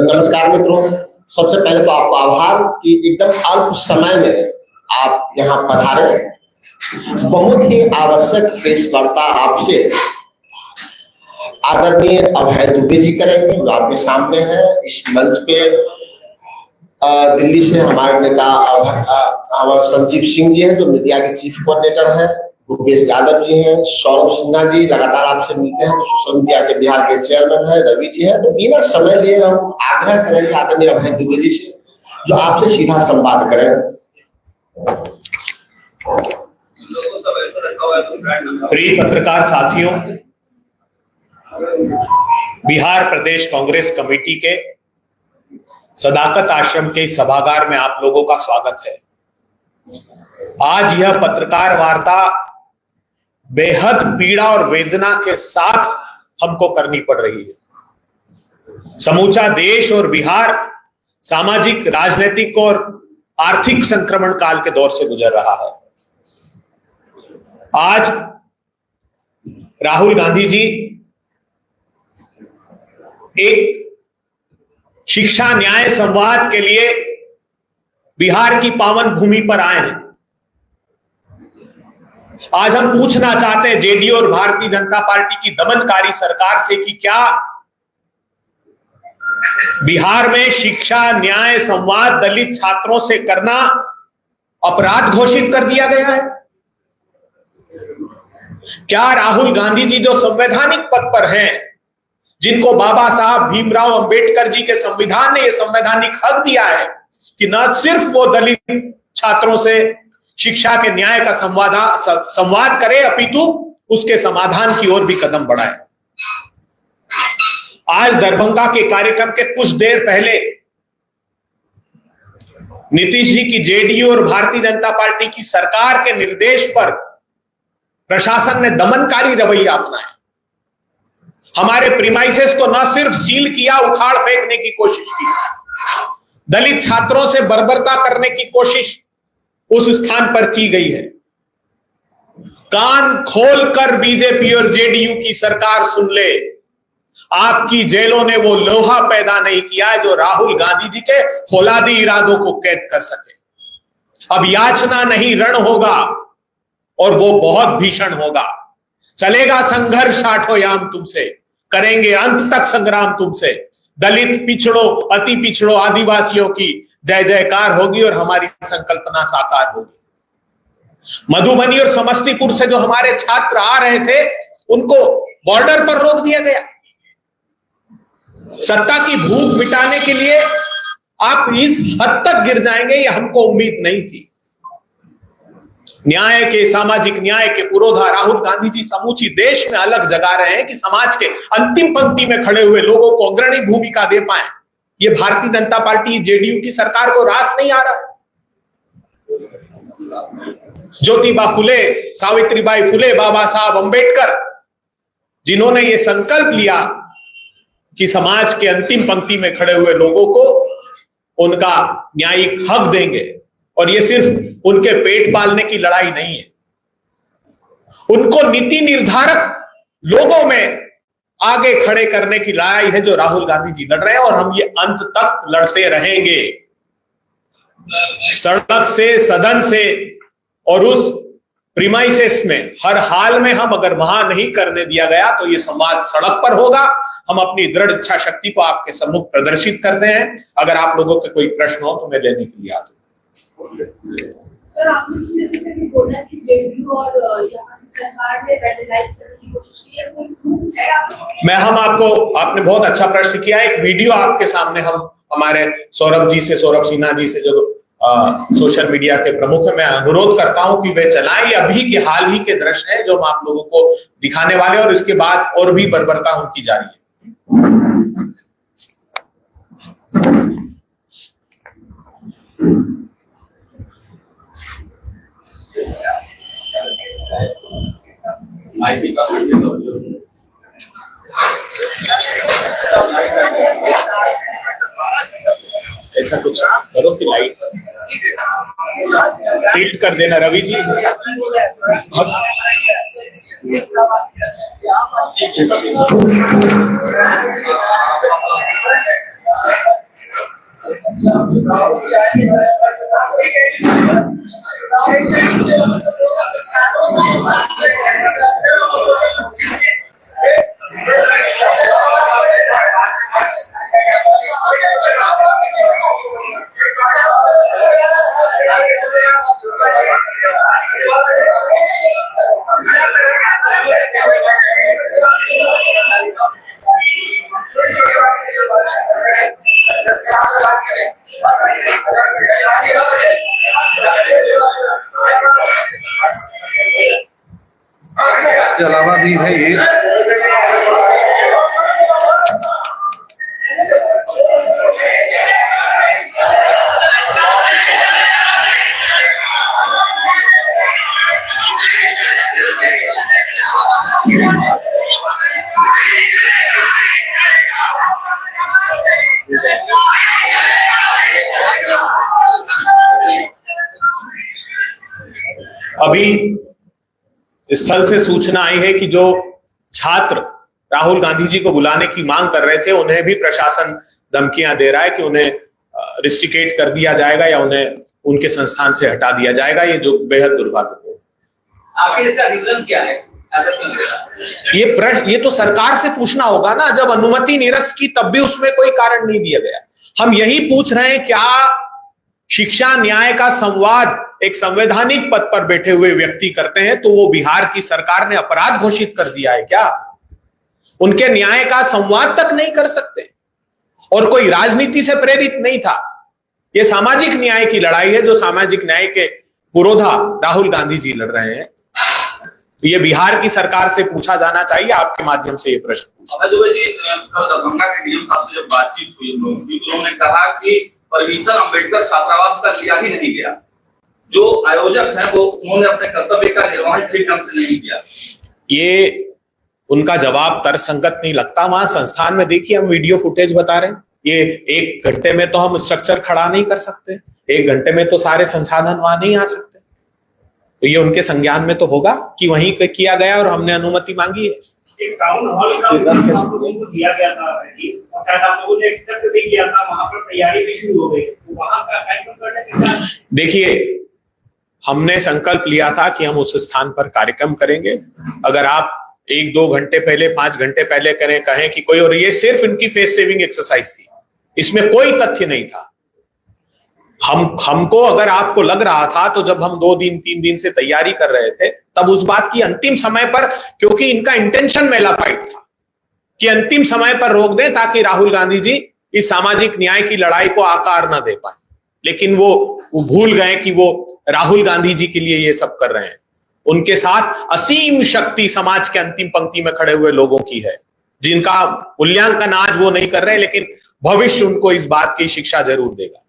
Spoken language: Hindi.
नमस्कार मित्रों, सबसे पहले तो आपका आभार कि एकदम अल्प समय में आप यहाँ पधारे। बहुत ही आवश्यक प्रेस वार्ता आपसे आदरणीय अभय दुबे जी करेंगे, जो आपके सामने है इस मंच पे। दिल्ली से हमारे नेता हमारे संजीव सिंह जी हैं, जो मीडिया के चीफ कोऑर्डिनेटर हैं। भूपेश यादव जी हैं, सौरभ सिन्हा जी लगातार आपसे मिलते हैं, तो सोशल मीडिया के बिहार के चेयरमैन है, रवि जी है। तो बिना समय लिए हम आग्रह करेंगे आदरणीय अभय दुबे जी से, जो आपसे सीधा संवाद करें। प्रिय पत्रकार साथियों, बिहार प्रदेश कांग्रेस कमेटी के सदाकत आश्रम के इस सभागार में आप लोगों का स्वागत है। आज यह पत्रकार वार्ता बेहद पीड़ा और वेदना के साथ हमको करनी पड़ रही है। समूचा देश और बिहार सामाजिक, राजनीतिक और आर्थिक संक्रमण काल के दौर से गुजर रहा है। आज राहुल गांधी जी एक शिक्षा न्याय संवाद के लिए बिहार की पावन भूमि पर आए हैं। आज हम पूछना चाहते हैं जेडीयू और भारतीय जनता पार्टी की दमनकारी सरकार से कि क्या बिहार में शिक्षा न्याय संवाद दलित छात्रों से करना अपराध घोषित कर दिया गया है? क्या राहुल गांधी जी जो संवैधानिक पद पर हैं, जिनको बाबा साहब भीमराव अंबेडकर जी के संविधान ने यह संवैधानिक हक दिया है कि न सिर्फ वो दलित छात्रों से शिक्षा के न्याय का संवाद करे, अपितु उसके समाधान की ओर भी कदम बढ़ाए। आज दरभंगा के कार्यक्रम के कुछ देर पहले नीतीश जी की जेडीयू और भारतीय जनता पार्टी की सरकार के निर्देश पर प्रशासन ने दमनकारी रवैया अपनाया। हमारे प्रीमाइसेस को न सिर्फ सील किया, उखाड़ फेंकने की कोशिश की, दलित छात्रों से बर्बरता करने की कोशिश उस स्थान पर की गई है। कान खोलकर बीजेपी और जेडीयू की सरकार सुन ले, आपकी जेलों ने वो लोहा पैदा नहीं किया है जो राहुल गांधी जी के फौलादी इरादों को कैद कर सके। अब याचना नहीं, रण होगा और वो बहुत भीषण होगा। चलेगा संघर्ष आठोयाम तुमसे, करेंगे अंत तक संग्राम तुमसे। दलित पिछड़ों, अति पिछड़ों, आदिवासियों की जय जयकार होगी और हमारी संकल्पना साकार होगी। मधुबनी और समस्तीपुर से जो हमारे छात्र आ रहे थे, उनको बॉर्डर पर रोक दिया गया। सत्ता की भूख मिटाने के लिए आप इस हद तक गिर जाएंगे, ये हमको उम्मीद नहीं थी। न्याय के, सामाजिक न्याय के पुरोधा राहुल गांधी जी समूची देश में अलग जगा रहे हैं कि समाज के अंतिम पंक्ति में खड़े हुए लोगों को अग्रणी भूमिका दे पाए। ये भारतीय जनता पार्टी, जेडीयू की सरकार को रास नहीं आ रहा। ज्योतिबा फुले, सावित्रीबाई फुले, बाबा साहब अंबेडकर, जिन्होंने ये संकल्प लिया कि समाज के अंतिम पंक्ति में खड़े हुए लोगों को उनका न्यायिक हक देंगे, और ये सिर्फ उनके पेट पालने की लड़ाई नहीं है, उनको नीति निर्धारक लोगों में आगे खड़े करने की लड़ाई है जो राहुल गांधी जी लड़ रहे हैं, और हम ये अंत तक लड़ते रहेंगे। सड़क से, सदन से और उस प्रीमाइसेस में, हर हाल में हम अगर वहां नहीं करने दिया गया तो ये संवाद सड़क पर होगा। हम अपनी दृढ़ इच्छा शक्ति को आपके सम्मुख प्रदर्शित करते हैं। अगर आप लोगों के कोई प्रश्न हो तो मैं लेने के लिए आता हूं। सर, आपने बोला कि जेडीयू और सरकार ने रेडिकलाइज करने की कोशिश की है, मैं हम आपको, आपने बहुत अच्छा प्रश्न किया। एक वीडियो आपके सामने हम हमारे सौरभ सिन्हा जी से, जो सोशल मीडिया के प्रमुख है, मैं अनुरोध करता हूं कि वे चलाएं। अभी के हाल ही के दृश्य हैं जो हम आप लोगों को दिखाने वाले हैं, और इसके बाद और भी बर्बरता उनकी जारी है। ऐसा कुछ करो कि लाइट टिल्ट कर देना रवि जी। इसके अलावा भी है ये अभी स्थल से सूचना आई है कि जो छात्र राहुल गांधी जी को बुलाने की मांग कर रहे थे उन्हें भी प्रशासन धमकियां दे रहा है कि उन्हें रिस्ट्रिकेट कर दिया जाएगा या उन्हें उनके संस्थान से हटा दिया जाएगा, ये जो बेहद दुर्भाग्यपूर्ण। आखिर इसका रीजन क्या है? ये तो सरकार से पूछना होगा ना। जब अनुमति निरस्त की तब भी उसमें कोई कारण नहीं दिया गया। हम यही पूछ रहे हैं, क्या शिक्षा न्याय का संवाद एक संवैधानिक पद पर बैठे हुए व्यक्ति करते हैं तो वो बिहार की सरकार ने अपराध घोषित कर दिया है क्या? उनके न्याय का संवाद तक नहीं कर सकते और कोई राजनीति से प्रेरित नहीं था। ये सामाजिक न्याय की लड़ाई है जो सामाजिक न्याय के पुरोधा राहुल गांधी जी लड़ रहे हैं। तो ये बिहार की सरकार से पूछा जाना चाहिए। आपके माध्यम से ये प्रश्न पूछा। दरभंगा के डीएम साहब से जब बातचीत हुई उन्होंने कहा कि परमिशन अम्बेडकर छात्रावास का लिया ही नहीं गया। जो आयोजक है वो उन्होंने अपने कर्तव्य का निर्वहन ठीक ढंग से नहीं किया। ये उनका जवाब तर्कसंगत नहीं लगता। वहां संस्थान में देखिए, हम वीडियो फुटेज बता रहे हैं। ये 1 घंटे में तो हम स्ट्रक्चर खड़ा नहीं कर सकते, 1 घंटे में तो सारे संसाधन वहां नहीं आ सकते। तो ये उनके संज्ञान में तो होगा कि वहीं किया गया और हमने अनुमति मांगी है। एक टाउन हॉल का उनको दिया गया था और शायद आप लोगों ने एक्सेप्ट भी किया था, वहां पर तैयारी भी शुरू हो गई। तो वहां का कार्यक्रम करने के साथ देखिए, हमने संकल्प लिया था कि हम उस स्थान पर कार्यक्रम करेंगे। अगर आप 1-2 घंटे पहले, 5 घंटे पहले कहें कि कोई, और ये सिर्फ इनकी फेस सेविंग एक्सरसाइज थी, इसमें कोई तथ्य नहीं था। हमको अगर आपको लग रहा था तो जब हम 2-3 दिन से तैयारी कर रहे थे तब उस बात की अंतिम समय पर, क्योंकि इनका इंटेंशन मेलाफाइड था कि अंतिम समय पर रोक दें ताकि राहुल गांधी जी इस सामाजिक न्याय की लड़ाई को आकार न दे पाए। लेकिन वो भूल गए कि वो राहुल गांधी जी के लिए ये सब कर रहे हैं। उनके साथ असीम शक्ति समाज के अंतिम पंक्ति में खड़े हुए लोगों की है, जिनका मूल्यांकन आज वो नहीं कर रहे, लेकिन भविष्य उनको इस बात की शिक्षा जरूर देगा।